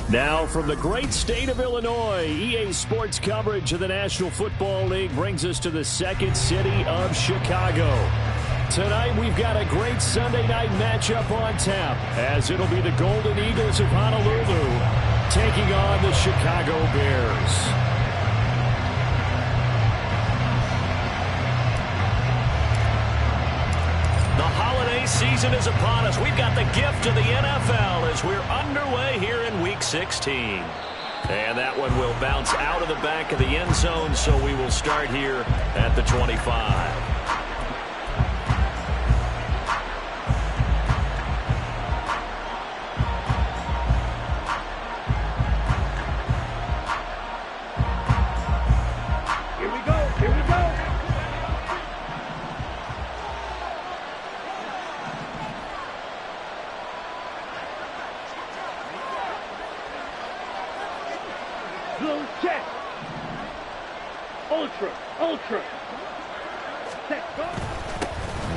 Now from the great state of Illinois, EA Sports coverage of the National Football League brings us to the second city of Chicago. Tonight we've got a great Sunday night matchup on tap, as it'll be the Golden Eagles of Honolulu taking on the Chicago Bears. Season is upon us. We've got the gift of the NFL as we're underway here in Week 16. And that one will bounce out of the back of the end zone, so we will start here at the 25.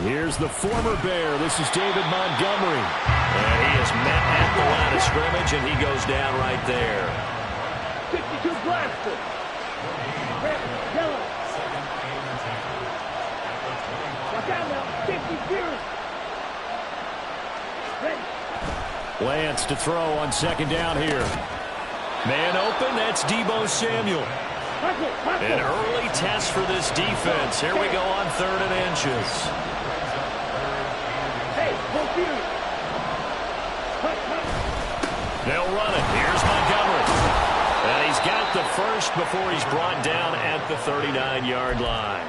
Here's the former Bear. This is David Montgomery. And he is met at the line of scrimmage, and he goes down right there. 52 blaster. Red, yellow. Watch out now. 50 Fury. Ready. Lance to throw on second down here. Man open, that's Deebo Samuel. An early test for this defense. Here we go on 3rd and inches. They'll run it. Here's Montgomery. And he's got the first before he's brought down at the 39-yard line.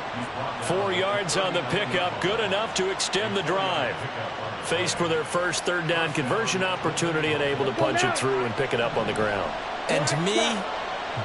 4 yards on the pickup, good enough to extend the drive. Faced with their first 3rd down conversion opportunity and able to punch it through and pick it up on the ground. And to me,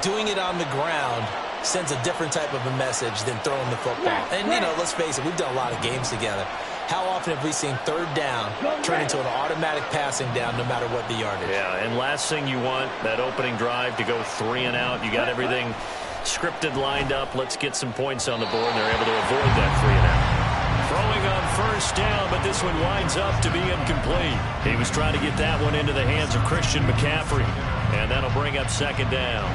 doing it on the ground sends a different type of a message than throwing the football. And, you know, let's face it, we've done a lot of games together. How often have we seen 3rd down turn into an automatic passing down no matter what the yardage? Yeah, and last thing you want, that opening drive to go 3 and out. You got everything scripted, lined up. Let's get some points on the board, and they're able to avoid that 3 and out. Throwing on 1st down, but this one winds up to be incomplete. He was trying to get that one into the hands of Christian McCaffrey, and that'll bring up 2nd down.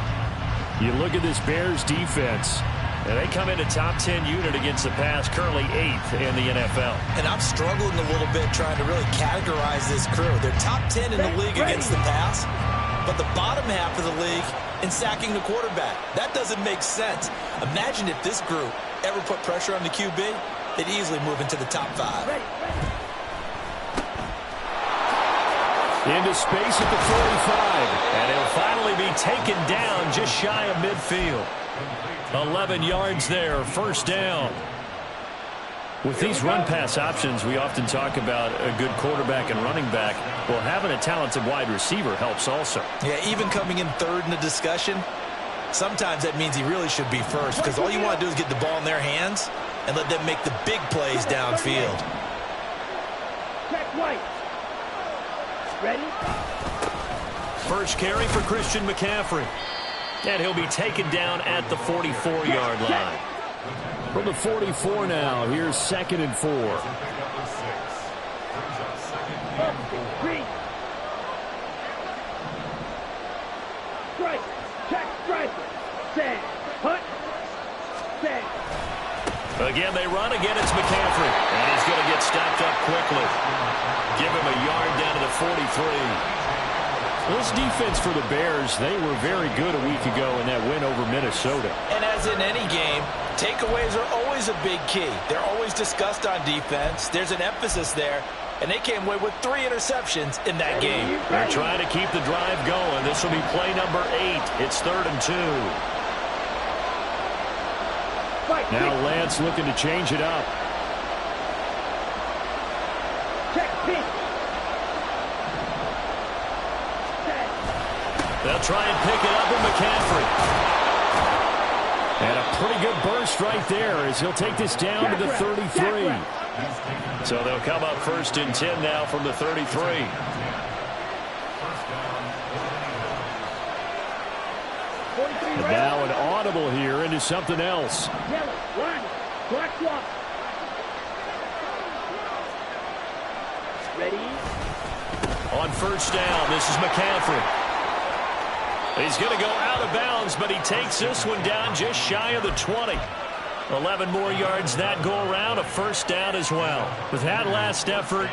You look at this Bears defense, and they come into top 10 unit against the pass, currently 8th in the NFL. And I'm struggling a little bit trying to really categorize this crew. They're top 10 in the league against the pass, but the bottom half of the league in sacking the quarterback. That doesn't make sense. Imagine if this group ever put pressure on the QB, they'd easily move into the top 5. Into space at the 45, and he'll finally be taken down just shy of midfield. 11 yards there, 1st down. With these run-pass options, we often talk about a good quarterback and running back. Well, having a talented wide receiver helps also. Yeah, even coming in 3rd in the discussion, sometimes that means he really should be first, because all you want to do is get the ball in their hands and let them make the big plays downfield. Check White. Ready? First carry for Christian McCaffrey. And he'll be taken down at the 44-yard line. From the 44 now, here's 2nd and 4. Strike. Check striker. Sag. Hunt. Sag. Again, they run. Again, it's McCaffrey. And he's going to get stopped up quickly. Give him a yard down to the 43. This defense for the Bears, they were very good a week ago in that win over Minnesota. And as in any game, takeaways are always a big key. They're always discussed on defense. There's an emphasis there, and they came away with 3 interceptions in that game. They're trying to keep the drive going. This will be play number 8. It's 3rd and 2. Now Lance looking to change it up. They'll try and pick it up with McCaffrey. And a pretty good burst right there as he'll take this down to the 33. So they'll come up 1st and 10 now from the 33. And now an audible here into something else. Ready? On 1st down, this is McCaffrey. He's going to go out of bounds, but he takes this one down just shy of the 20. 11 more yards that go around, a first down as well. With that last effort,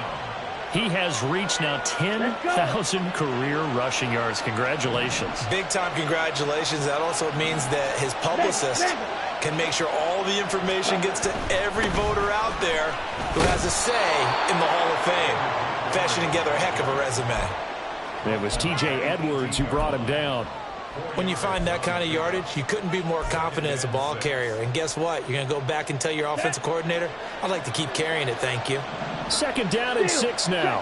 he has reached now 10,000 career rushing yards. Congratulations. Big-time congratulations. That also means that his publicist can make sure all the information gets to every voter out there who has a say in the Hall of Fame. Fashioning together a heck of a resume. It was T.J. Edwards who brought him down. When you find that kind of yardage, you couldn't be more confident as a ball carrier. And guess what? You're going to go back and tell your offensive coordinator, I'd like to keep carrying it, thank you. Second down and 6 now.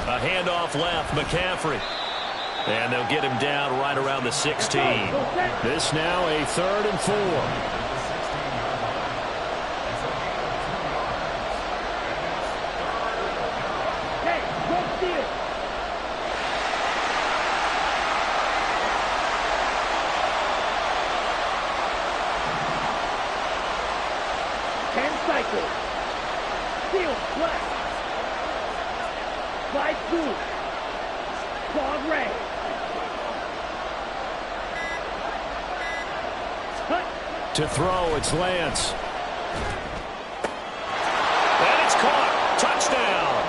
A handoff left, McCaffrey. And they'll get him down right around the 16. This now a 3rd and 4. To throw, it's Lance. And it's caught. Touchdown.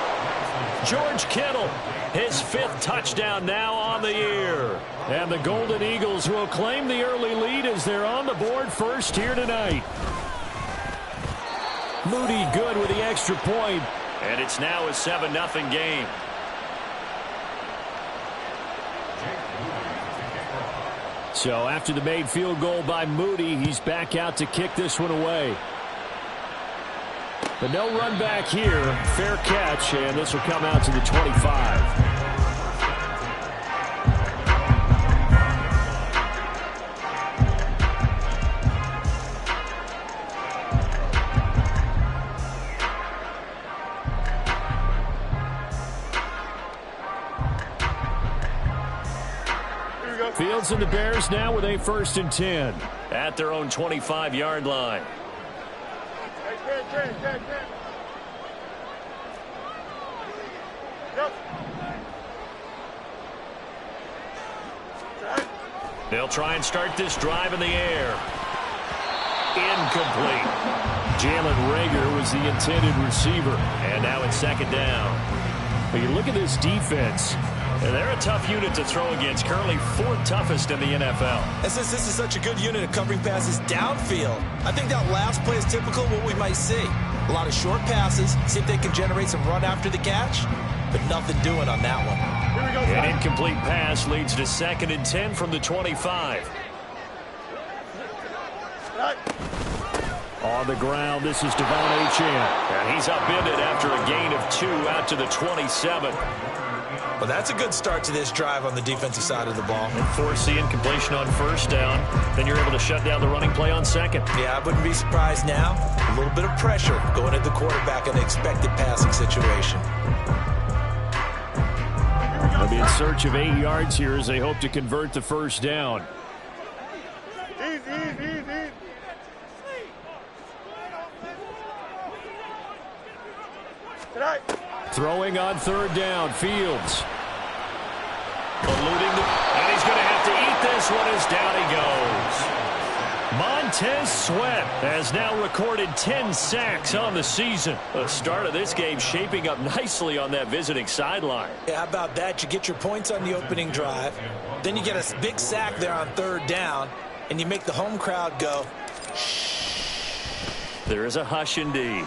George Kittle, his 5th touchdown now on the year. And the Golden Eagles will claim the early lead as they're on the board first here tonight. Moody good with the extra point. And it's now a 7-0 game. So after the made field goal by Moody, he's back out to kick this one away. But no run back here. Fair catch, and this will come out to the 25. Fields and the Bears now with a 1st and 10. At their own 25-yard line. They'll try and start this drive in the air. Incomplete. Jalen Reagor was the intended receiver. And now it's 2nd down. But you look at this defense. And they're a tough unit to throw against, currently 4th toughest in the NFL. And since this is such a good unit of covering passes downfield, I think that last play is typical of what we might see. A lot of short passes, see if they can generate some run after the catch, but nothing doing on that one. An incomplete pass leads to 2nd and 10 from the 25. On the ground, this is Devon Achane. And he's upended after a gain of 2 out to the 27. Well, that's a good start to this drive on the defensive side of the ball. And force the incompletion on 1st down. Then you're able to shut down the running play on 2nd. Yeah, I wouldn't be surprised now. A little bit of pressure going at the quarterback in an expected passing situation. They'll be in search of 8 yards here as they hope to convert the 1st down. Easy. Tonight. Throwing on 3rd down, Fields. And he's going to have to eat this one as down he goes. Montez Sweat has now recorded 10 sacks on the season. The start of this game shaping up nicely on that visiting sideline. Yeah, how about that? You get your points on the opening drive. Then you get a big sack there on 3rd down. And you make the home crowd go, shh. There is a hush indeed.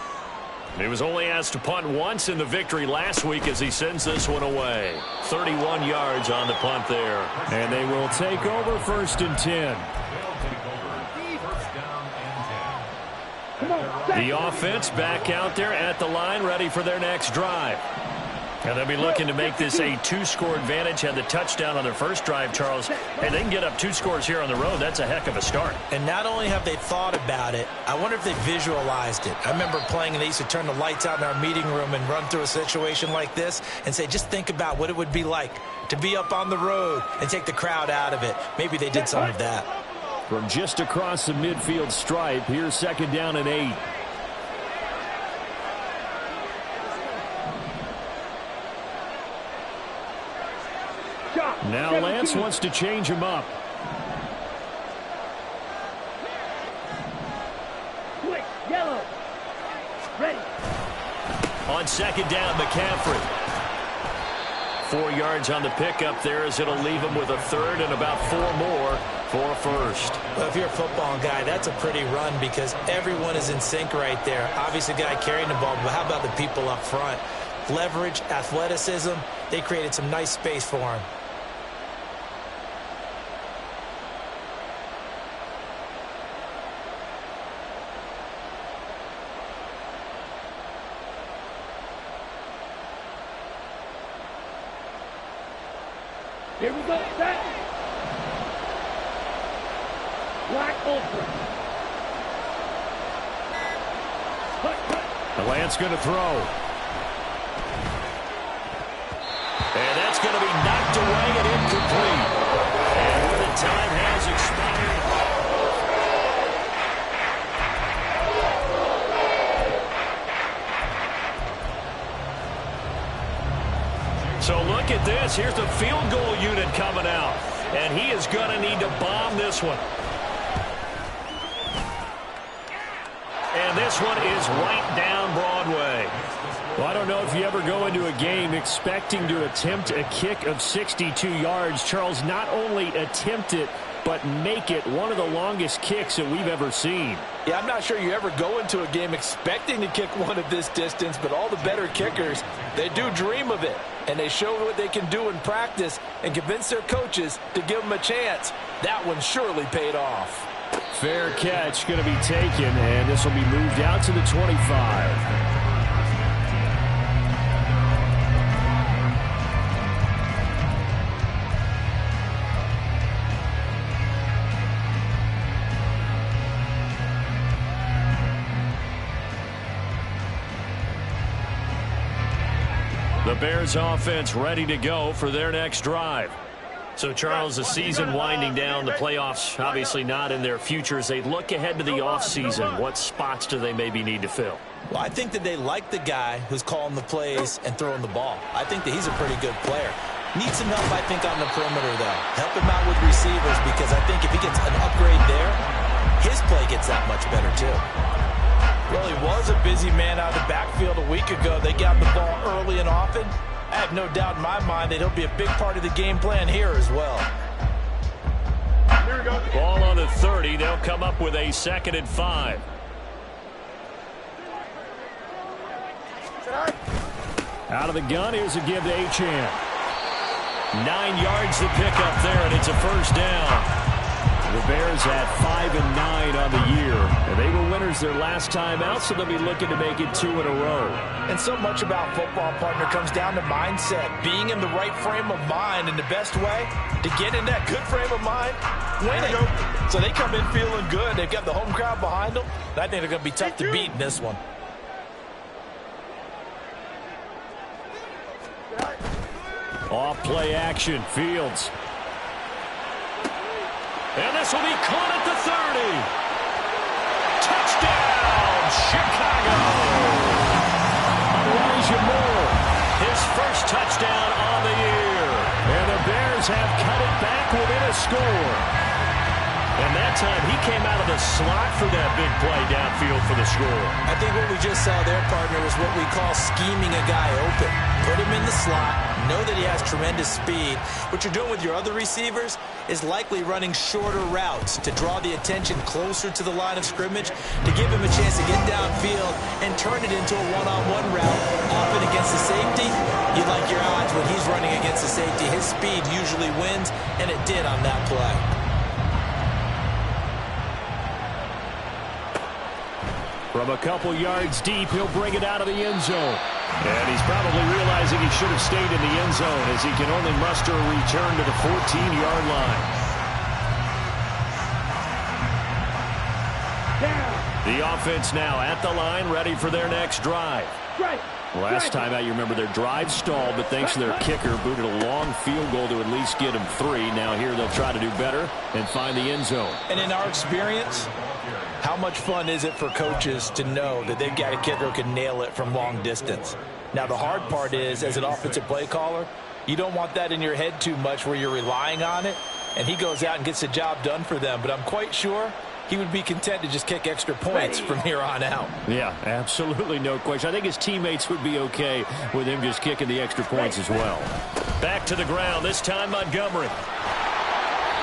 He was only asked to punt once in the victory last week as he sends this one away. 31 yards on the punt there. And they will take over 1st and 10. The offense back out there at the line, ready for their next drive. And they'll be looking to make this a 2-score advantage. Had the touchdown on their first drive, Charles. And they can get up 2 scores here on the road. That's a heck of a start. And not only have they thought about it, I wonder if they visualized it. I remember playing and they used to turn the lights out in our meeting room and run through a situation like this and say, just think about what it would be like to be up on the road and take the crowd out of it. Maybe they did some of that. From just across the midfield stripe, here's 2nd down and 8. Now Lance wants to change him up. Switch, yellow. Ready. On second down, McCaffrey. 4 yards on the pickup there as it'll leave him with a third and about 4 more for a first. Well, if you're a football guy, that's a pretty run because everyone is in sync right there. Obviously, the guy carrying the ball, but how about the people up front? Leverage, athleticism, they created some nice space for him. Here we go, set. Black Ultra. The Lance going to throw. And that's going to be knocked away and incomplete. And the time has expired. So look at this. Here's the field goal unit coming out. And he is going to need to bomb this one. And this one is right down Broadway. Well, I don't know if you ever go into a game expecting to attempt a kick of 62 yards. Charles, not only attempt it, but make it one of the longest kicks that we've ever seen. Yeah, I'm not sure you ever go into a game expecting to kick one at this distance, but all the better kickers, they do dream of it. And they show what they can do in practice and convince their coaches to give them a chance. That one surely paid off. Fair catch going to be taken, and this will be moved out to the 25. The Bears offense ready to go for their next drive. So, Charles, the season winding down, the playoffs obviously not in their future. As they look ahead to the offseason, what spots do they maybe need to fill? Well, I think that they like the guy who's calling the plays and throwing the ball. I think that he's a pretty good player. Needs some help, I think, on the perimeter, though. Help him out with receivers because I think if he gets an upgrade there, his play gets that much better, too. Well, he was a busy man out of the backfield a week ago. They got the ball early and often. I have no doubt in my mind that he'll be a big part of the game plan here as well. Here we go. Ball on the 30. They'll come up with a 2nd and 5. Out of the gun, here's a give to Achane. 9 yards to pick up there, and it's a first down. The Bears at 5-9 on the year. And they were winners their last time out, so they'll be looking to make it 2 in a row. And so much about football, partner, comes down to mindset. Being in the right frame of mind, and the best way to get in that good frame of mind, winning. So they come in feeling good. They've got the home crowd behind them. And I think they're going to be tough to beat in this one. Off play action, Fields. And this will be caught at the 30. Touchdown, Chicago. Elijah Moore. His first touchdown on the year. And the Bears have cut it back within a score. And that time he came out of the slot for that big play downfield for the score. I think what we just saw there, partner, was what we call scheming a guy open. Put him in the slot, know that he has tremendous speed. What you're doing with your other receivers is likely running shorter routes to draw the attention closer to the line of scrimmage, to give him a chance to get downfield and turn it into a one-on-one route. Often against the safety, you like your odds when he's running against the safety. His speed usually wins, and it did on that play. From a couple yards deep, he'll bring it out of the end zone. And he's probably realizing he should have stayed in the end zone as he can only muster a return to the 14-yard line. The offense now at the line, ready for their next drive. Last time out, you remember their drive stalled, but thanks to their kicker, booted a long field goal to at least get them 3. Now here they'll try to do better and find the end zone. And in our experience, how much fun is it for coaches to know that they've got a kicker who can nail it from long distance? Now, the hard part is, as an offensive play caller, You don't want that in your head too much where you're relying on it, and he goes out and gets the job done for them. But I'm quite sure he would be content to just kick extra points from here on out. Yeah, absolutely no question. I think his teammates would be okay with him just kicking the extra points as well. Back to the ground, this time Montgomery.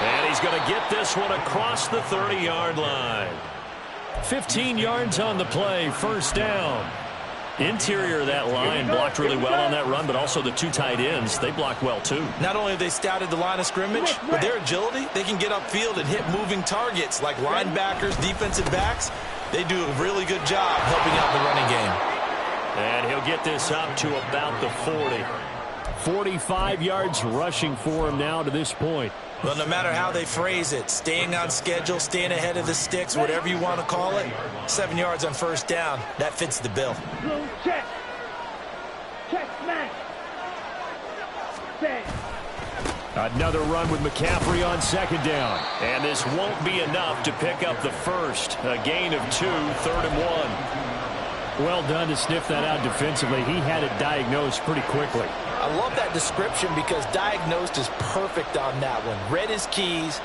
And he's going to get this one across the 30-yard line. 15 yards on the play, first down. Interior of that line blocked really well on that run, but also the two tight ends, they blocked well too. Not only have they scouted the line of scrimmage, with their agility, they can get upfield and hit moving targets like linebackers, defensive backs. They do a really good job helping out the running game. And he'll get this up to about the 40. 45 yards rushing for him now to this point. Well, no matter how they phrase it, staying on schedule, staying ahead of the sticks, whatever you want to call it, 7 yards on first down, that fits the bill. Check. Check, smash. Set. Another run with McCaffrey on second down. And this won't be enough to pick up the first. A gain of 2, 3rd and 1. Well done to sniff that out defensively. He had it diagnosed pretty quickly. I love that description because diagnosed is perfect on that one. Read his keys,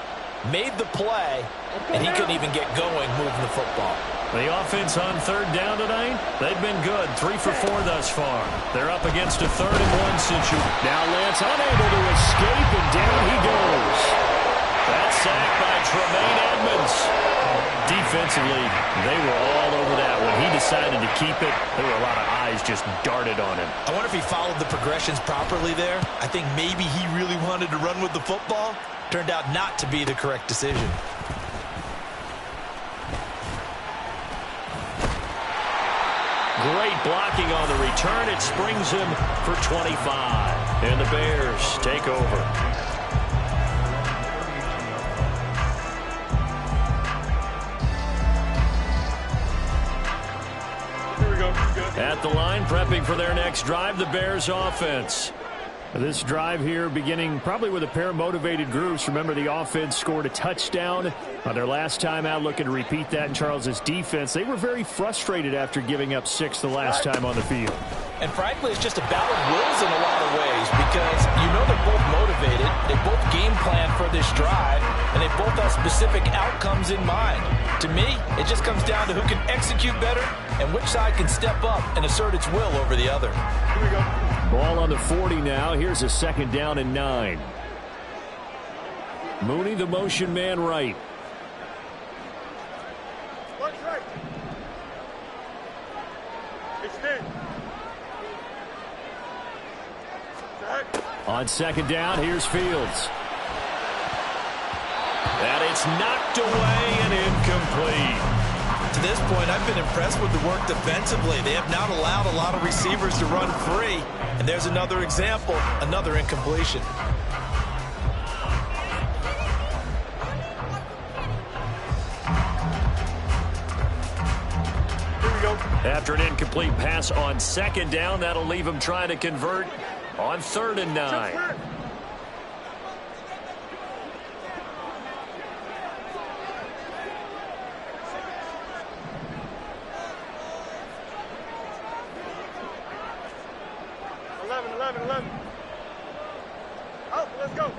made the play, and he couldn't even get going moving the football. The offense on third down tonight, they've been good. 3 for 4 thus far. They're up against a 3rd and 1 situation. Now Lance unable to escape, and down he goes. That sack by Tremaine Edmonds. Defensively, they were all over that. When he decided to keep it, there were a lot of eyes just darted on him. I wonder if he followed the progressions properly there. I think maybe he really wanted to run with the football. Turned out not to be the correct decision. Great blocking on the return. It springs him for 25. And the Bears take over. At the line, prepping for their next drive, the Bears offense. This drive here beginning probably with a pair of motivated groups. Remember, the offense scored a touchdown on their last time out, looking to repeat that in Charles's defense. They were very frustrated after giving up 6 the last time on the field. And frankly, it's just a battle of wills in a lot of ways because you know they're both motivated. They both game plan for this drive, and they both have specific outcomes in mind. To me, it just comes down to who can execute better and which side can step up and assert its will over the other. Here we go. Ball on the 40 now. Here's a 2nd down and 9. Mooney, the motion man right. Watch right. Extend. On 2nd down, here's Fields. And it's knocked away and incomplete. To this point, I've been impressed with the work defensively. They have not allowed a lot of receivers to run free. And there's another example, another incompletion. Here we go. After an incomplete pass on 2nd down, that'll leave him trying to convert on 3rd and 9. Out, let's go.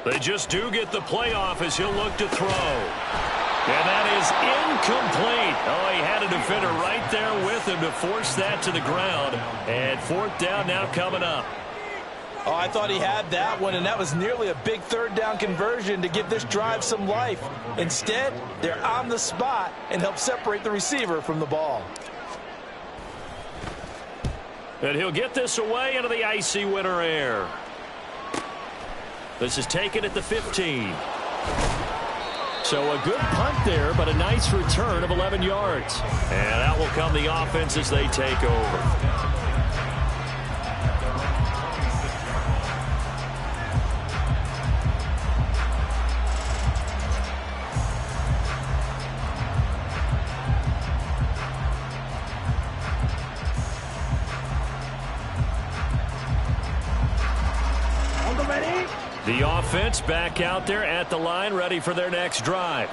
They just do get the playoff as he'll look to throw. And that is incomplete. Oh, he had a defender right there with him to force that to the ground. And 4th down now coming up. Oh, I thought he had that one, and that was nearly a big 3rd down conversion to give this drive some life. Instead, they're on the spot and help separate the receiver from the ball. And he'll get this away into the icy winter air. This is taken at the 15. So a good punt there, but a nice return of 11 yards. And out will come the offense as they take over. Ready? The offense back out there at the line, ready for their next drive.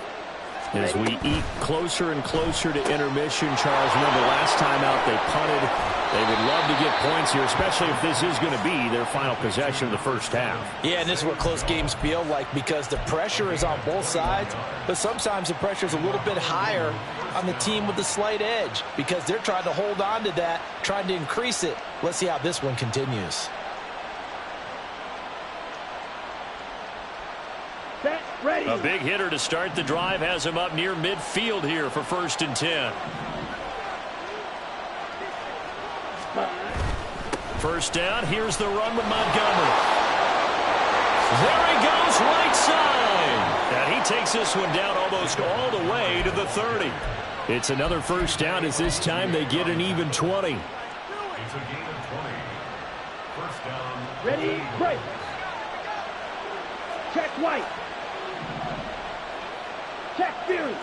As we eat closer and closer to intermission, Charles, remember last time out they punted. They would love to get points here, especially if this is going to be their final possession of the first half. Yeah, and this is what close games feel like because the pressure is on both sides, but sometimes the pressure is a little bit higher on the team with the slight edge because they're trying to hold on to that, trying to increase it. Let's see how this one continues. Ready. A big hitter to start the drive has him up near midfield here for 1st and 10. First down, here's the run with Montgomery. There he goes, right side. And he takes this one down almost all the way to the 30. It's another first down as this time they get an even 20. It's a gain of 20. First down. Ready, break. Check White. Check Fury.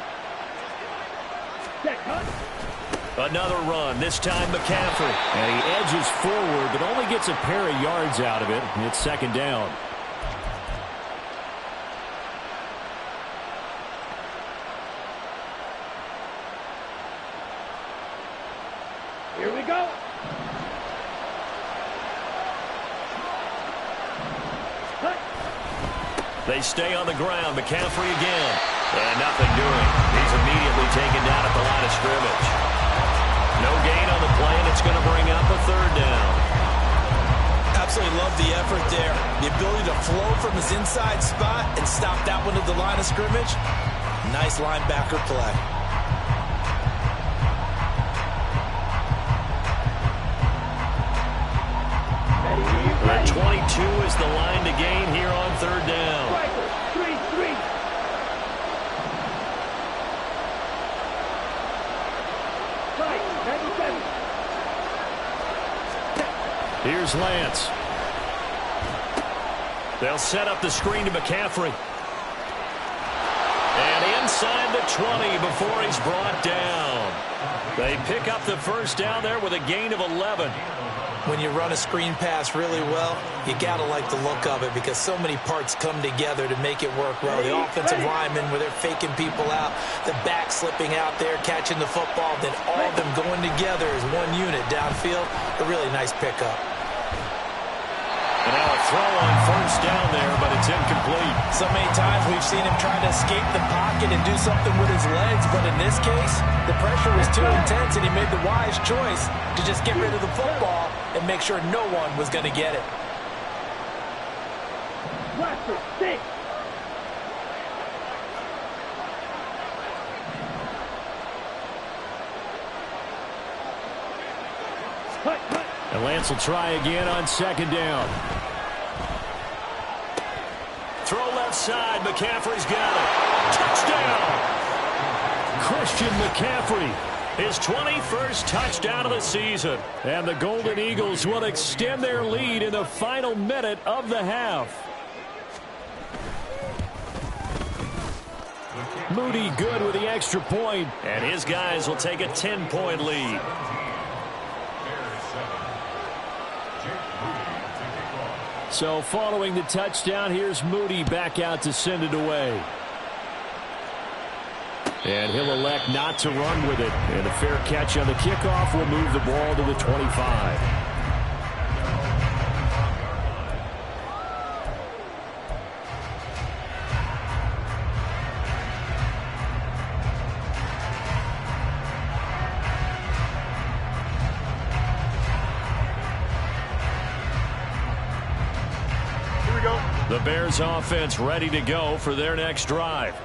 Check Hunt. Another run, this time McCaffrey. And he edges forward, but only gets a pair of yards out of it. And it's 2nd down. Here we go. They stay on the ground. McCaffrey again. And nothing doing. He's immediately taken down at the line of scrimmage. No gain on the play, and it's going to bring up a 3rd down. Absolutely love the effort there. The ability to flow from his inside spot and stop that one at the line of scrimmage. Nice linebacker play. The 22 is the line to gain here on 3rd down. 3-3. Here's Lance. They'll set up the screen to McCaffrey. And inside the 20 before he's brought down. They pick up the first down there with a gain of 11. When you run a screen pass really well, you got to like the look of it because so many parts come together to make it work well. The offensive linemen, where they're faking people out, the back slipping out there, catching the football, then all of them going together as one unit downfield. A really nice pickup. And now a throw on first down there, but it's incomplete. So many times we've seen him trying to escape the pocket and do something with his legs, but in this case, the pressure was too intense and he made the wise choice to just get rid of the football and make sure no one was going to get it. And Lance will try again on 2nd down. Throw left side. McCaffrey's got it. Touchdown! Christian McCaffrey. His 21st touchdown of the season. And the Golden Eagles will extend their lead in the final minute of the half. Moody good with the extra point. And his guys will take a 10-point lead. So following the touchdown, here's Moody back out to send it away. And he'll elect not to run with it. And a fair catch on the kickoff will move the ball to the 25. The Bears offense ready to go for their next drive.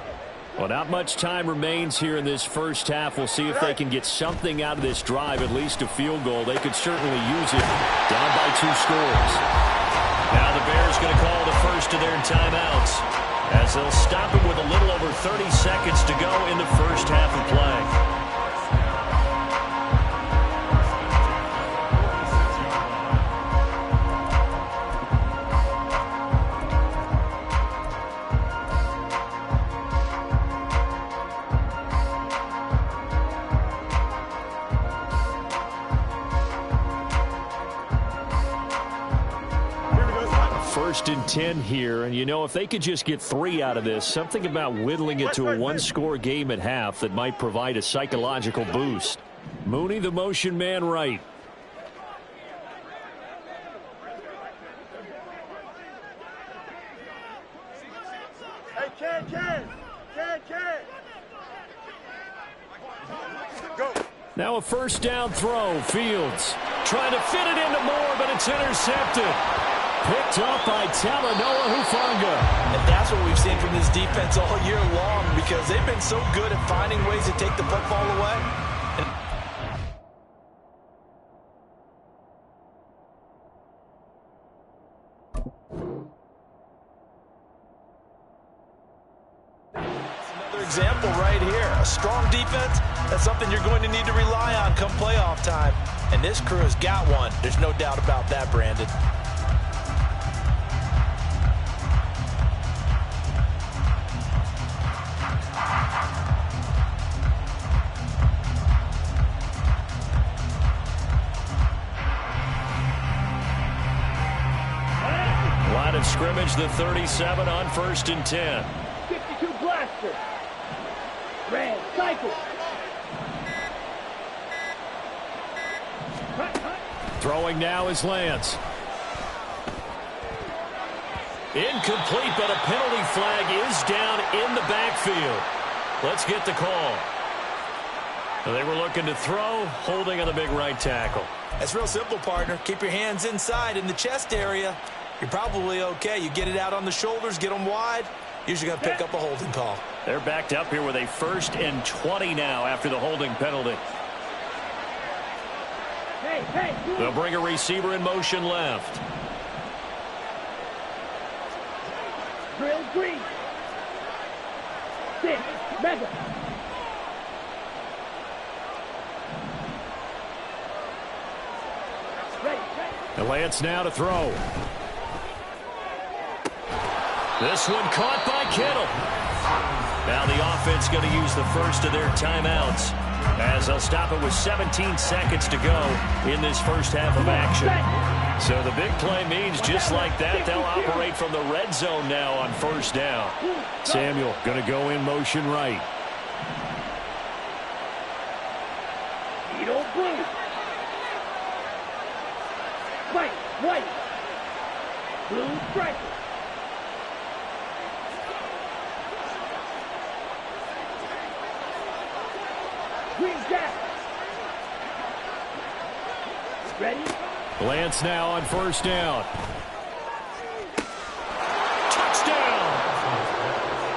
Well, not much time remains here in this first half. We'll see if they can get something out of this drive, at least a field goal. They could certainly use it. Down by 2 scores. Now the Bears going to call the first of their timeouts as they'll stop it with a little over 30 seconds to go in the first half of play. 1st and 10 here, and you know, if they could just get 3 out of this, something about whittling it to a one-score game at half that might provide a psychological boost. Mooney, the motion man, right. Now a first down throw. Fields trying to fit it into Moore, but it's intercepted. Picked up by Talanoa Hufanga. And that's what we've seen from this defense all year long, because they've been so good at finding ways to take the football away. Another example right here. A strong defense, that's something you're going to need to rely on come playoff time. And this crew has got one. There's no doubt about that, Brandon. Line of scrimmage, the 37 on 1st and 10. 52 blaster. Red cycle. Throwing now is Lance. Incomplete, but a penalty flag is down in the backfield. Let's get the call. They were looking to throw, holding on the big right tackle. That's real simple, partner. Keep your hands inside in the chest area. You're probably okay. You get it out on the shoulders, get them wide. Usually going to pick up a holding call. They're backed up here with a 1st and 20 now after the holding penalty. They'll bring a receiver in motion left. Drill green. 6. Mega. And Lance now to throw. This one caught by Kittle. Now the offense going to use the first of their timeouts, as they'll stop it with 17 seconds to go in this first half of action. So the big play means just like that, they'll operate from the red zone now on 1st down. Samuel going to go in motion right. Edo blue. White. Blue striker. Green jacket. Ready? Lance now on 1st down. Touchdown!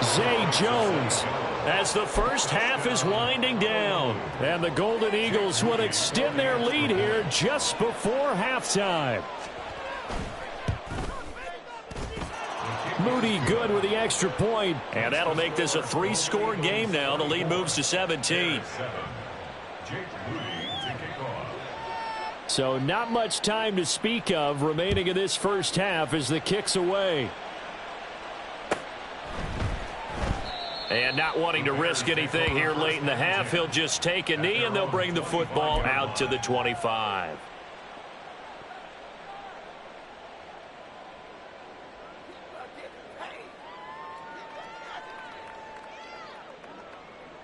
Zay Jones, as the first half is winding down. And the Golden Eagles would extend their lead here just before halftime. Moody good with the extra point. And that'll make this a 3-score game now. The lead moves to 17. So not much time to speak of remaining in this first half as the kick's away. And not wanting to risk anything here late in the half, he'll just take a knee and they'll bring the football out to the 25.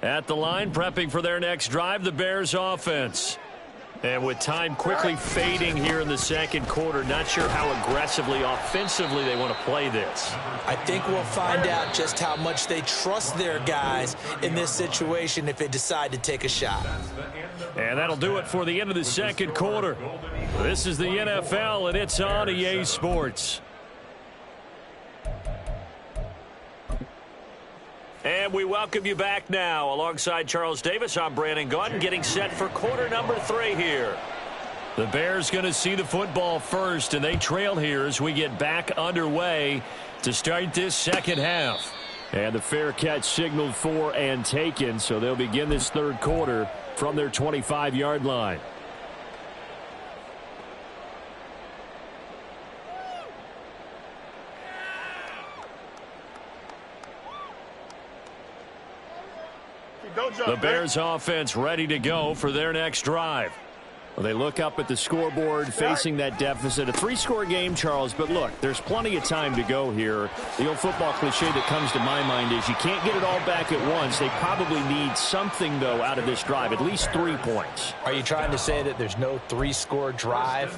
At the line, prepping for their next drive, the Bears offense. And with time quickly fading here in the second quarter, not sure how aggressively, offensively they want to play this. I think we'll find out just how much they trust their guys in this situation if they decide to take a shot. And that'll do it for the end of the second quarter. This is the NFL, and it's on EA Sports. And we welcome you back now. Alongside Charles Davis, I'm Brandon Gaudin, getting set for quarter number 3 here. The Bears going to see the football first, and they trail here as we get back underway to start this second half. And the fair catch signaled for and taken, so they'll begin this third quarter from their 25-yard line. The Bears offense ready to go for their next drive. Well, they look up at the scoreboard facing that deficit. A 3-score game, Charles, but look, there's plenty of time to go here. The old football cliche that comes to my mind is you can't get it all back at once. They probably need something, though, out of this drive, at least 3 points. Are you trying to say that there's no 3-score drive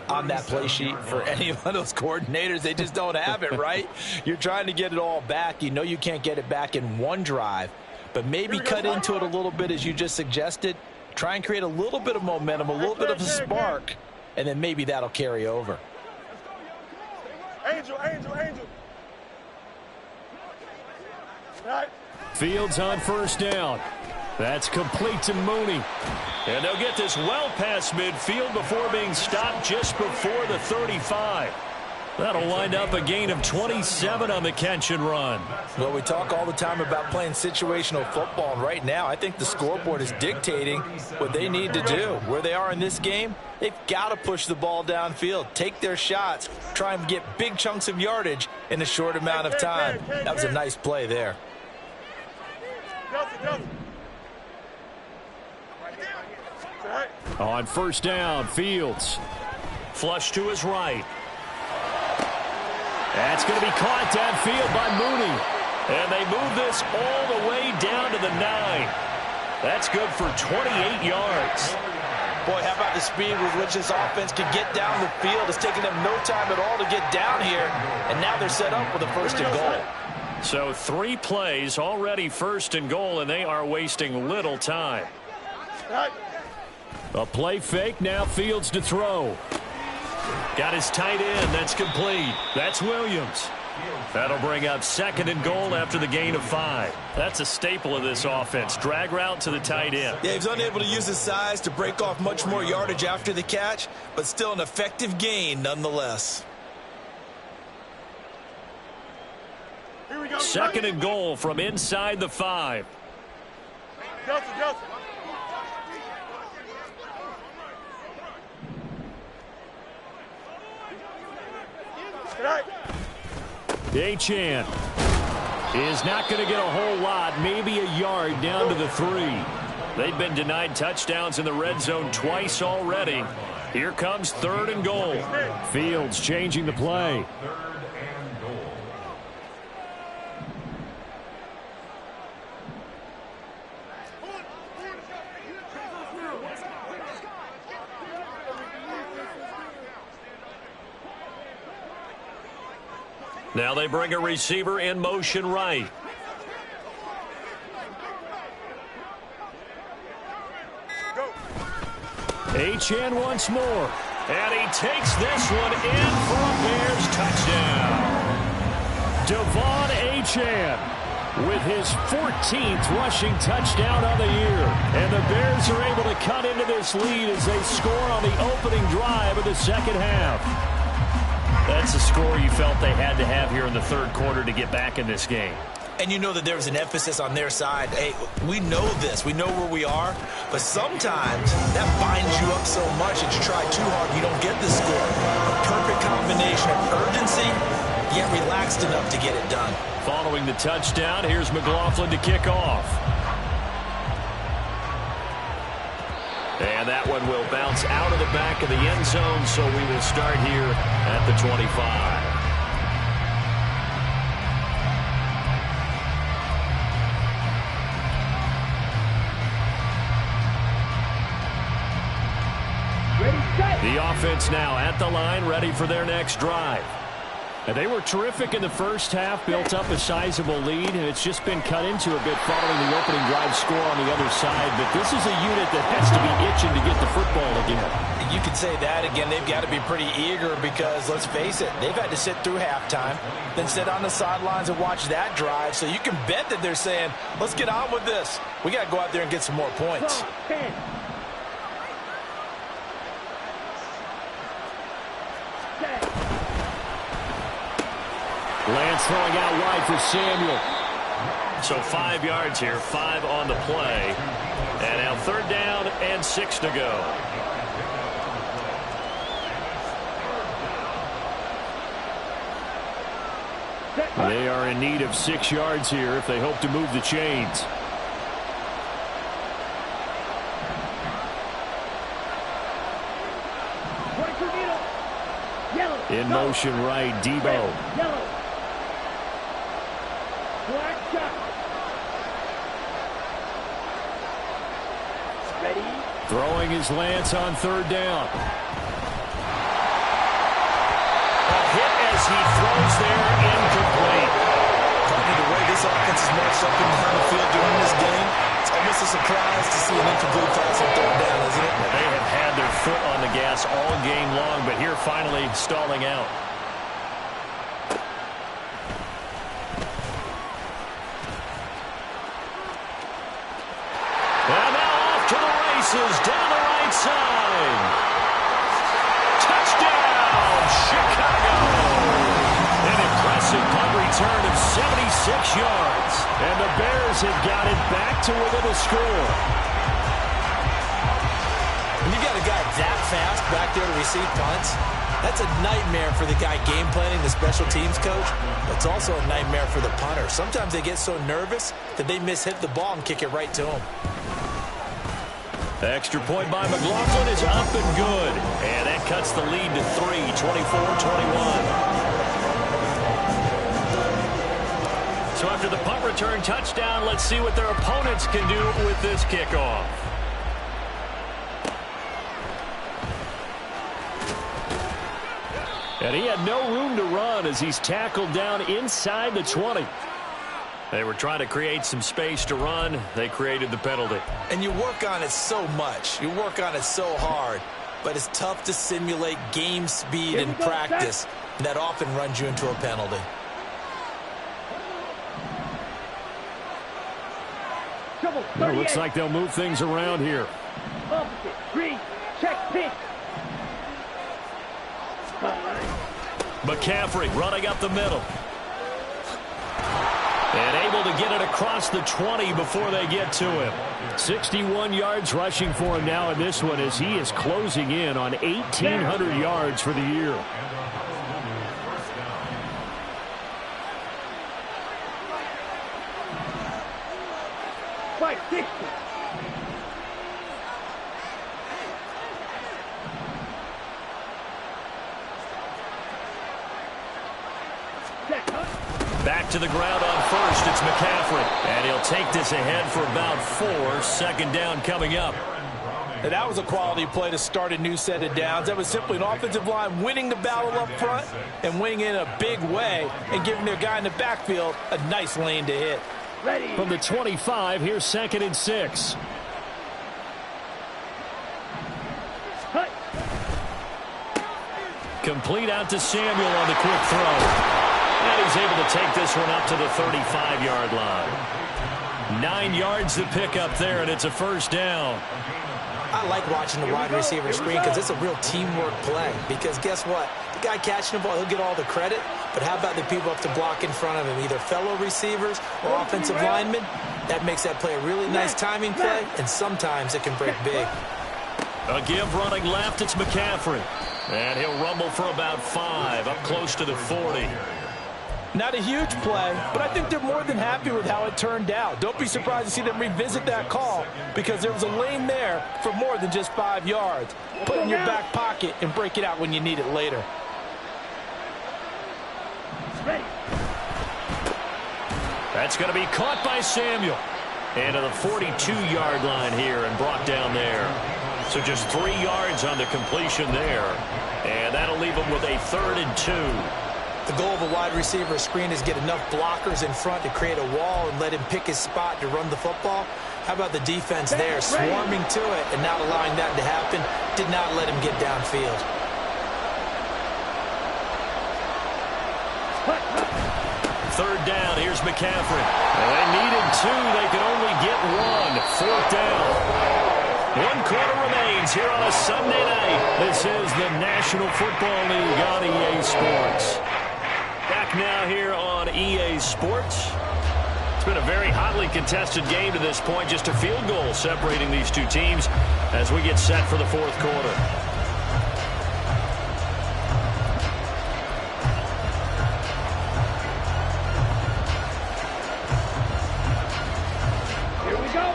on that play sheet for any of those coordinators? They just don't have it, right? You're trying to get it all back. You know you can't get it back in one drive, but maybe cut into it a little bit as you just suggested. Try and create a little bit of momentum, a little bit of a spark, and then maybe that'll carry over. Angel. Right. Fields on first down. That's complete to Mooney. And they'll get this well past midfield before being stopped just before the 35. That'll wind up a gain of 27 on the catch and run. Well, we talk all the time about playing situational football, and right now I think the scoreboard is dictating what they need to do. Where they are in this game, they've got to push the ball downfield, take their shots, try and get big chunks of yardage in a short amount of time. That was a nice play there. On first down, Fields. Flush to his right. That's going to be caught downfield by Mooney. And they move this all the way down to the 9. That's good for 28 yards. Boy, how about the speed with which this offense can get down the field? It's taking them no time at all to get down here, and now they're set up with a 1st and goal. So 3 plays already 1st and goal, and they are wasting little time. A play fake, now Fields to throw. Got his tight end. That's complete. That's Williams. That'll bring up 2nd and goal after the gain of 5. That's a staple of this offense. Drag route to the tight end. Yeah, he's unable to use his size to break off much more yardage after the catch, but still an effective gain nonetheless. 2nd and goal from inside the 5. Achane is not going to get a whole lot, maybe a yard down to the 3. They've been denied touchdowns in the red zone twice already. Here comes 3rd and goal. Fields changing the play. 3rd and goal. Now they bring a receiver in motion right. Achane once more. And he takes this one in for a Bears touchdown. Devon Achane with his 14th rushing touchdown on the year. And the Bears are able to cut into this lead as they score on the opening drive of the 2nd half. That's a score you felt they had to have here in the 3rd quarter to get back in this game. And you know that there was an emphasis on their side. Hey, we know this. We know where we are. But sometimes that binds you up so much that you try too hard, you don't get the score. A perfect combination of urgency, yet relaxed enough to get it done. Following the touchdown, here's McLaughlin to kick off. And that one will bounce out of the back of the end zone, so we will start here at the 25. The offense now at the line, ready for their next drive. And they were terrific in the first half, built up a sizable lead, and it's just been cut into a bit following the opening drive score on the other side. But this is a unit that has to be itching to get the football again. You could say that again. They've got to be pretty eager because, let's face it, they've had to sit through halftime, then sit on the sidelines and watch that drive. So you can bet that they're saying, let's get on with this. We got to go out there and get some more points. 10. Lance throwing out wide for Samuel. So 5 yards here, 5 on the play. And now 3rd down and 6 to go. They are in need of 6 yards here if they hope to move the chains. In motion right, Debo. Yellow. Black shot. Ready. Throwing his lance on third down. A hit as he throws there, incomplete. The way this offense is marched up and down the field during this game, it's almost a surprise to see an incomplete pass on third down, isn't it? They have had their foot on the gas all game long, but here finally stalling out. And now off to the races, down the right side. Touchdown, Chicago! An impressive punt return of 76 yards. And the Bears have got it back to within a score. When you got a guy that fast back there to receive punts, that's a nightmare for the guy game planning, the special teams coach. It's also a nightmare for the punter. Sometimes they get so nervous that they mishit the ball and kick it right to them. Extra point by McLaughlin is up and good. And that cuts the lead to 3, 24-21. So after the punt return touchdown, let's see what their opponents can do with this kickoff. And he had no room to run as he's tackled down inside the 20. They were trying to create some space to run. They created the penalty. And you work on it so much. You work on it so hard. But it's tough to simulate game speed in practice. And that often runs you into a penalty. Well, it looks like they'll move things around here. Opposite. Green. Check pink. McCaffrey running up the middle. And able to get it across the 20 before they get to him. 61 yards rushing for him now in this one as he is closing in on 1,800 yards for the year. Fight 60. Back to the ground on first. It's McCaffrey. And he'll take this ahead for about 4. Second down coming up. And that was a quality play to start a new set of downs. That was simply an offensive line winning the battle up front and winning in a big way and giving their guy in the backfield a nice lane to hit. Ready. From the 25, here's 2nd and 6. Cut. Complete out to Samuel on the quick throw. And he's able to take this one up to the 35-yard line. 9 yards to pick up there, and it's a first down. I like watching the wide receiver screen because it's a real teamwork play. Because guess what? The guy catching the ball, he'll get all the credit. But how about the people up to block in front of him, either fellow receivers or offensive linemen? That makes that play a really nice timing play, and sometimes it can break big. A give running left, it's McCaffrey. And he'll rumble for about 5, up close to the 40. Not a huge play, but I think they're more than happy with how it turned out. Don't be surprised to see them revisit that call because there was a lane there for more than just 5 yards. Put it in your back pocket and break it out when you need it later. Ready. That's going to be caught by Samuel. And to the 42-yard line here and brought down there. So just 3 yards on the completion there. And that'll leave them with a 3rd and 2. The goal of a wide receiver screen is get enough blockers in front to create a wall and let him pick his spot to run the football. How about the defense there, swarming to it and not allowing that to happen? Did not let him get downfield. Third down, here's McCaffrey. Well, they needed 2, they could only get 1. 4th down. 1 quarter remains here on a Sunday night. This is the National Football League on EA Sports. Back now here on EA Sports. It's been a very hotly contested game to this point. Just a field goal separating these two teams as we get set for the 4th quarter.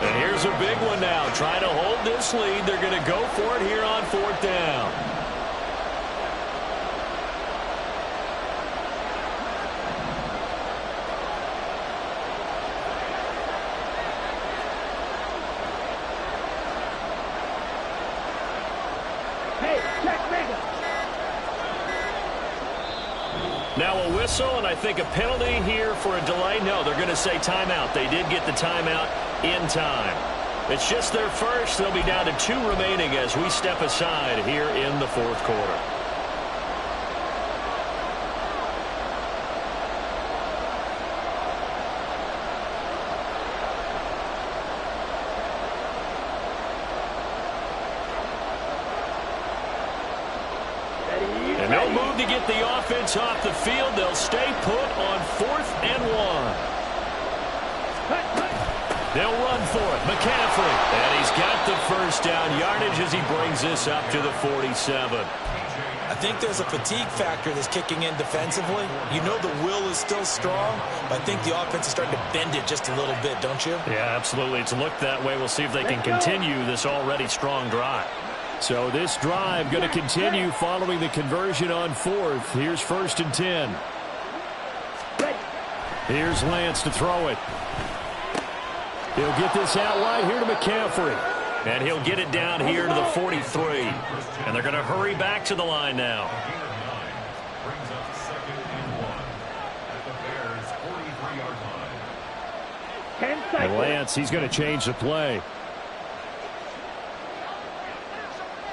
And here's a big one now. Trying to hold this lead. They're going to go for it here on 4th down. Now a whistle, and I think a penalty here for a delay. No, they're going to say timeout. They did get the timeout in time. It's just their first. They'll be down to 2 remaining as we step aside here in the fourth quarter. And they'll move to get the offense off the field. They'll stay put on 4th and 1. They'll run for it. McCaffrey. And he's got the first down yardage as he brings this up to the 47. I think there's a fatigue factor that's kicking in defensively. You know the will is still strong, but I think the offense is starting to bend it just a little bit, don't you? Yeah, absolutely. It's looked that way. We'll see if they can continue this already strong drive. So this drive going to continue following the conversion on 4th. Here's 1st and 10. Here's Lance to throw it. He'll get this out wide here to McCaffrey. And he'll get it down here to the 43. And they're going to hurry back to the line now. Brings up 2nd and 1 at the Bears' 43-yard line. 10 seconds. Lance, he's going to change the play.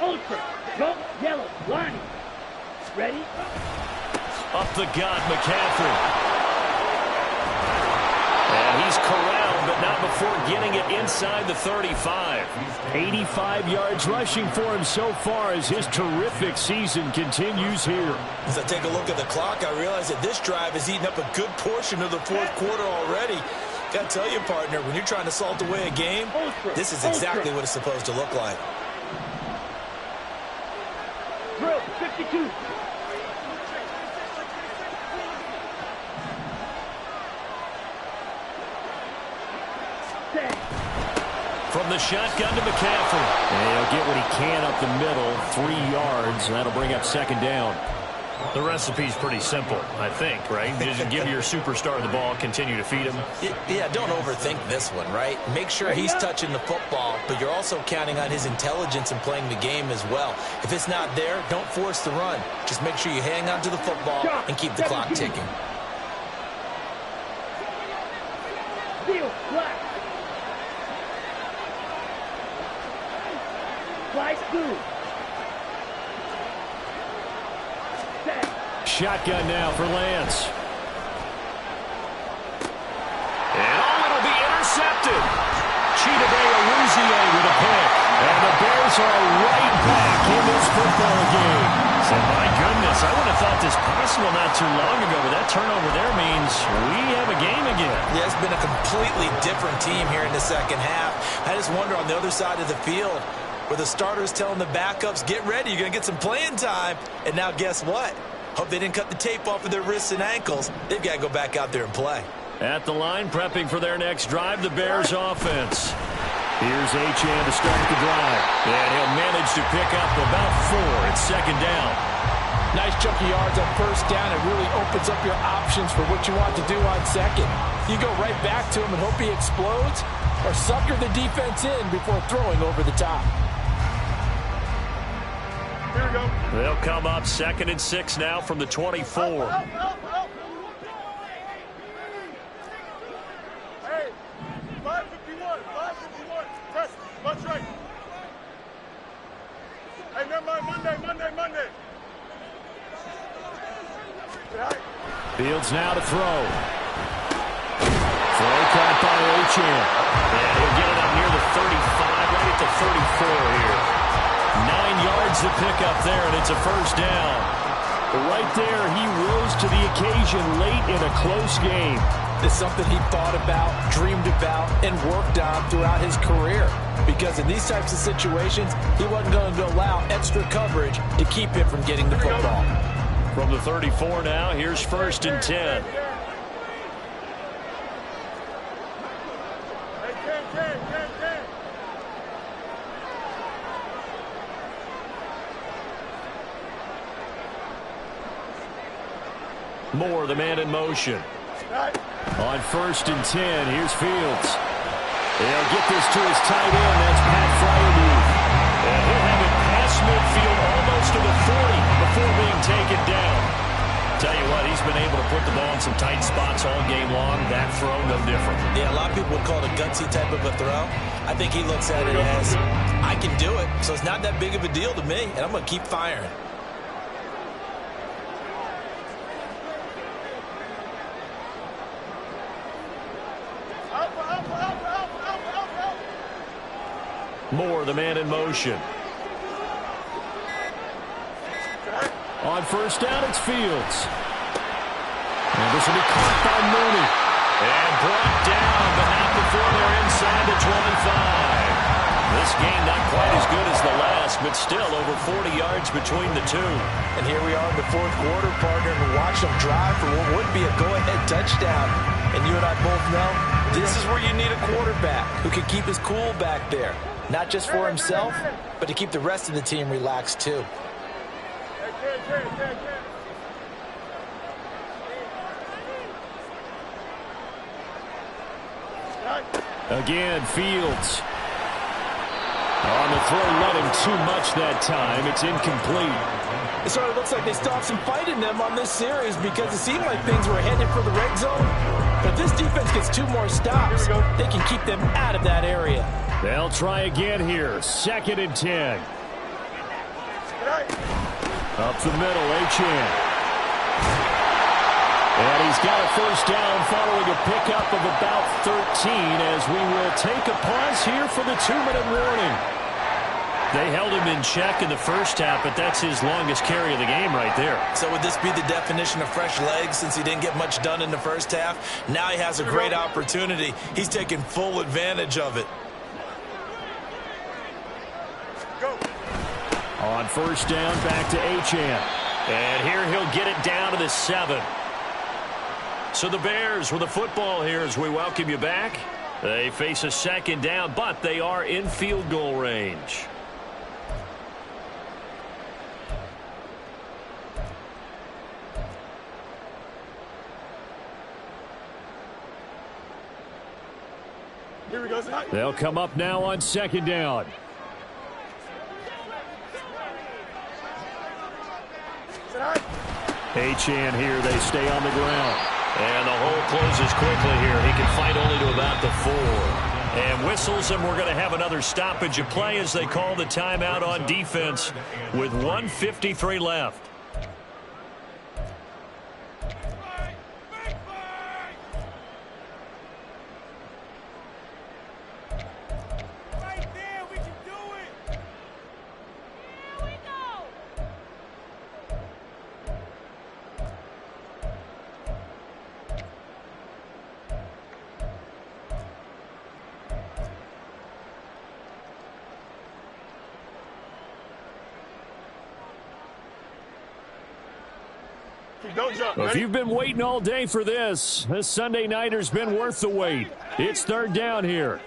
Ultra. Go. Yellow. Line. Ready? Up the gut, McCaffrey. And he's corralled, but not before getting it inside the 35. 85 yards rushing for him so far as his terrific season continues here. As I take a look at the clock, I realize that this drive has eaten up a good portion of the fourth quarter already. Got to tell you, partner, when you're trying to salt away a game, this is exactly what it's supposed to look like. Drill 52. From the shotgun to McCaffrey. And he'll get what he can up the middle, 3 yards, and that'll bring up 2nd down. The recipe's pretty simple, I think, right? Just give your superstar the ball, continue to feed him. Yeah, don't overthink this one, right? Make sure he's touching the football, but you're also counting on his intelligence in playing the game as well. If it's not there, don't force the run. Just make sure you hang on to the football and keep the clock ticking. Steel. Black. Flight through. Shotgun now for Lance. And it'll be intercepted. Chidobe Awuzie with a pick. And the Bears are right back in this football game. So my goodness, I would have thought this possible not too long ago, but that turnover there means we have a game again. Yeah, it's been a completely different team here in the second half. I just wonder on the other side of the field, where the starters telling the backups, get ready, you're going to get some playing time. And now guess what? Hope they didn't cut the tape off of their wrists and ankles. They've got to go back out there and play. At the line, prepping for their next drive, the Bears offense. Here's Achane to start the drive. And he'll manage to pick up about 4. It's 2nd down. Nice chunky yards on 1st down. It really opens up your options for what you want to do on 2nd. You go right back to him and hope he explodes, or sucker the defense in before throwing over the top. Here we go. They'll come up 2nd and 6 now from the 24. Hey, 551, 551. Press, much right. Hey, never mind, Monday. Fields now to throw. Throw caught by Achane. And he'll get it up near the 35, right at the 34 here. 9 yards to pick up there, and it's a 1st down. Right there, he rose to the occasion late in a close game. It's something he thought about, dreamed about, and worked on throughout his career. Because in these types of situations, he wasn't going to allow extra coverage to keep him from getting the football. From the 34 now, here's 1st and 10. Hey, Ken. Moore, the man in motion. On 1st and 10, here's Fields. They'll get this to his tight end. That's Pat Freiermuth. And he'll have it past midfield, almost close to the 40 before being taken down. Tell you what, he's been able to put the ball in some tight spots all game long. That throw, no different. Yeah, a lot of people would call it a gutsy type of a throw. I think he looks at it as, I can do it, so it's not that big of a deal to me, and I'm going to keep firing. Moore, the man in motion. On first down, it's Fields. And this will be caught by Mooney. And brought down, but not before they're inside the 25. This game not quite as good as the last, but still over 40 yards between the two. And here we are in the fourth quarter, partner, and watch them drive for what would be a go-ahead touchdown. And you and I both know this is where you need a quarterback who can keep his cool back there. Not just for himself, but to keep the rest of the team relaxed too. Again, Fields. On the throw, led him too much that time. It's incomplete. It sort of looks like they still have some fight in them on this series because it seemed like things were headed for the red zone. But if this defense gets 2 more stops, they can keep them out of that area. They'll try again here. 2nd and 10. Up the middle, Achane. And he's got a first down following a pickup of about 13 as we will take a pause here for the 2-minute warning. They held him in check in the first half, but that's his longest carry of the game right there. So would this be the definition of fresh legs since he didn't get much done in the first half? Now he has a great opportunity. He's taking full advantage of it. On first down, back to Achane. And here he'll get it down to the 7. So the Bears with the football here as we welcome you back. They face a 2nd down, but they are in field goal range. Here we go. They'll come up now on 2nd down. Achane here, they stay on the ground. And the hole closes quickly here. He can fight only to about the 4. And whistles, and we're going to have another stoppage of play as they call the timeout on defense with 1:53 left. Don't jump. If you've been waiting all day for this Sunday nighter's been worth the wait. It's 3rd down here.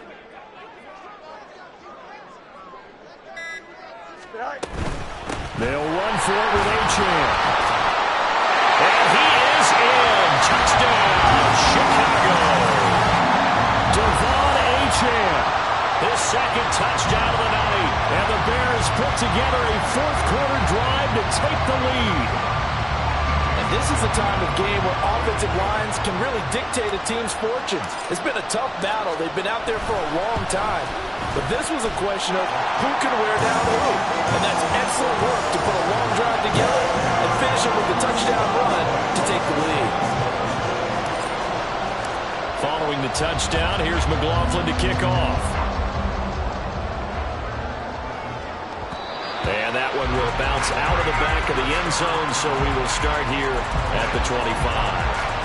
They'll run for it with Achane. And he is in. Touchdown, Chicago. Devon Achane. His 2nd touchdown of the night. And the Bears put together a 4th quarter drive to take the lead. This is the time of game where offensive lines can really dictate a team's fortunes. It's been a tough battle. They've been out there for a long time. But this was a question of who can wear down who. And that's excellent work to put a long drive together and finish it with a touchdown run to take the lead. Following the touchdown, here's McLaughlin to kick off. And that one will bounce out of the back of the end zone, so we will start here at the 25.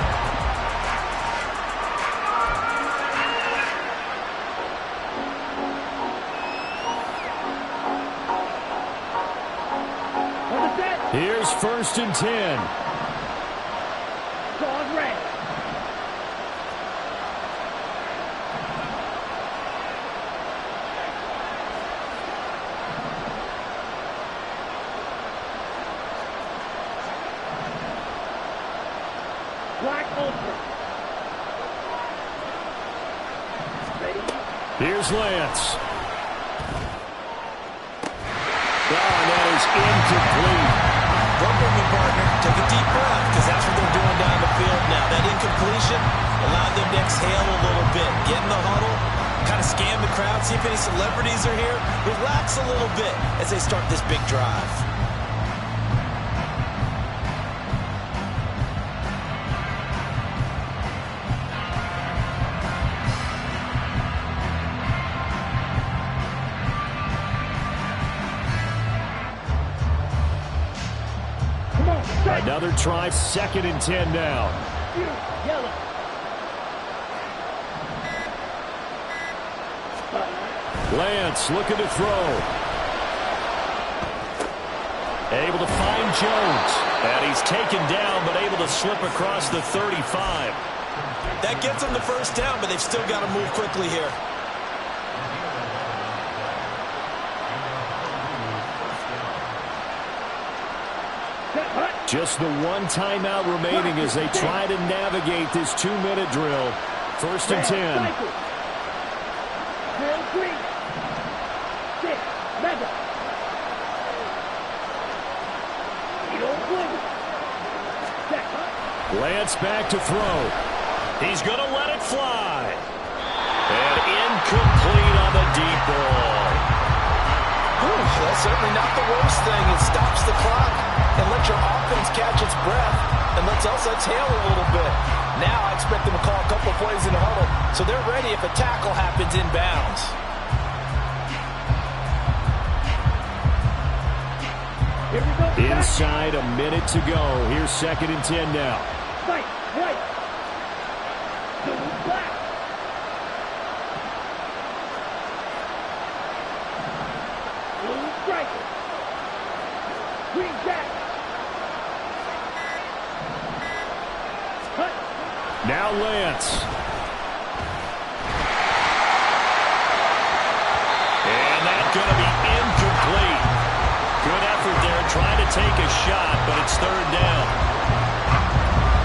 Here's 1st and 10. Dog red. Black ultra. Ready? Here's Lance. Oh, that is incomplete. Don't move me, partner. Take a deep breath, because that's what they're doing down the field now. That incompletion allowed them to exhale a little bit. Get in the huddle, kind of scan the crowd, see if any celebrities are here. Relax a little bit as they start this big drive. Another try, 2nd and 10 now. Yellow. Lance looking to throw. Able to find Jones. And he's taken down, but able to slip across the 35. That gets them the first down, but they've still got to move quickly here. Just the one timeout remaining as they try to navigate this 2-minute drill. 1st and 10. Lance back to throw. He's going to let it fly. And incomplete on the deep ball. That's certainly not the worst thing. It stops the clock and lets your offense catch its breath and lets us exhale a little bit. Now I expect them to call a couple plays in the huddle so they're ready if a tackle happens inbounds. Inside a minute to go. Here's 2nd and 10 now. Fight, right. Black. Blue striker. Green jack. Cut. Now Lance. And that's going to be incomplete. Good effort there trying to take a shot, but it's 3rd down.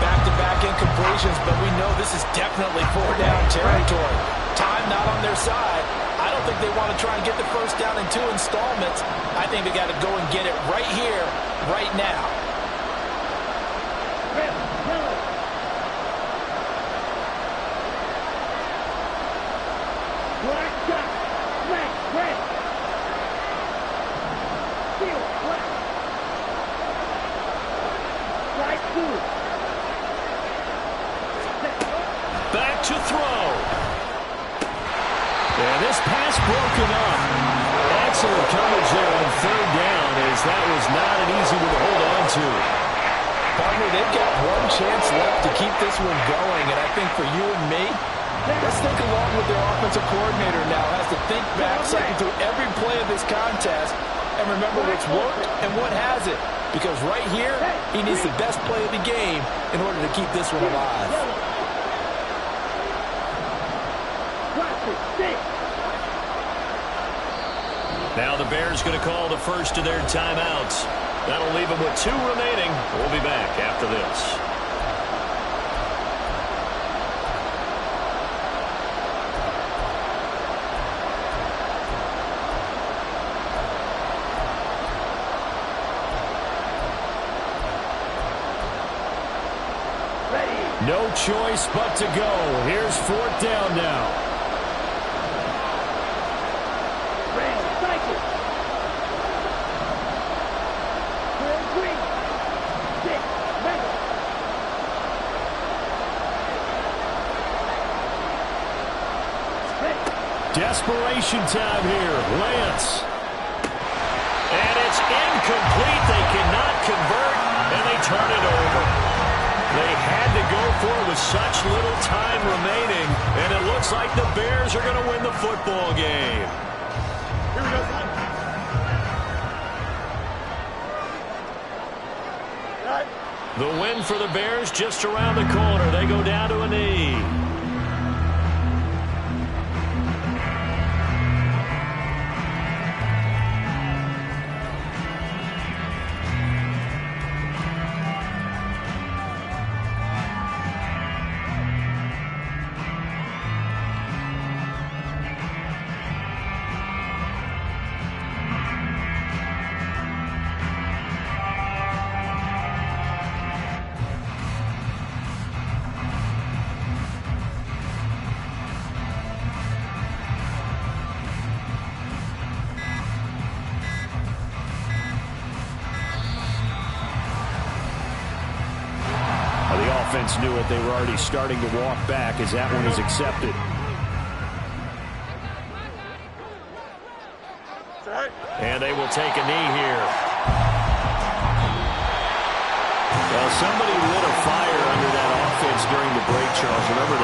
Back-to-back incompletions, but we know this is definitely 4-down territory. Time not on their side. I don't think they want to try and get the first down in 2 installments. I think they got to go and get it right here, right now. Red, yellow. Black shot. Black, red. Steel, black. White, blue. Back to throw. And this pass broken up. Excellent coverage there on 3rd down as that was not an easy one to hold on to. Partner, they've got one chance left to keep this one going, and I think for you and me, let's think along with their offensive coordinator now. Has to think back, cycle through every play of this contest, and remember what's worked and what hasn't. Because right here, he needs the best play of the game in order to keep this one alive. Now the Bears going to call the first of their timeouts. That'll leave them with 2 remaining. We'll be back after this. No choice but to go. Here's 4th down now. Desperation time here. Lance. And it's incomplete. They cannot convert, and they turn it over. They had to go for it with such little time remaining, and it looks like the Bears are going to win the football game. Here we go, son. The win for the Bears just around the corner. They go down to a knee. Well, the offense knew it. They were already starting to walk back as that one is accepted. And they will take a knee here. Well, somebody lit a fire under that offense during the break, Charles. Remember, they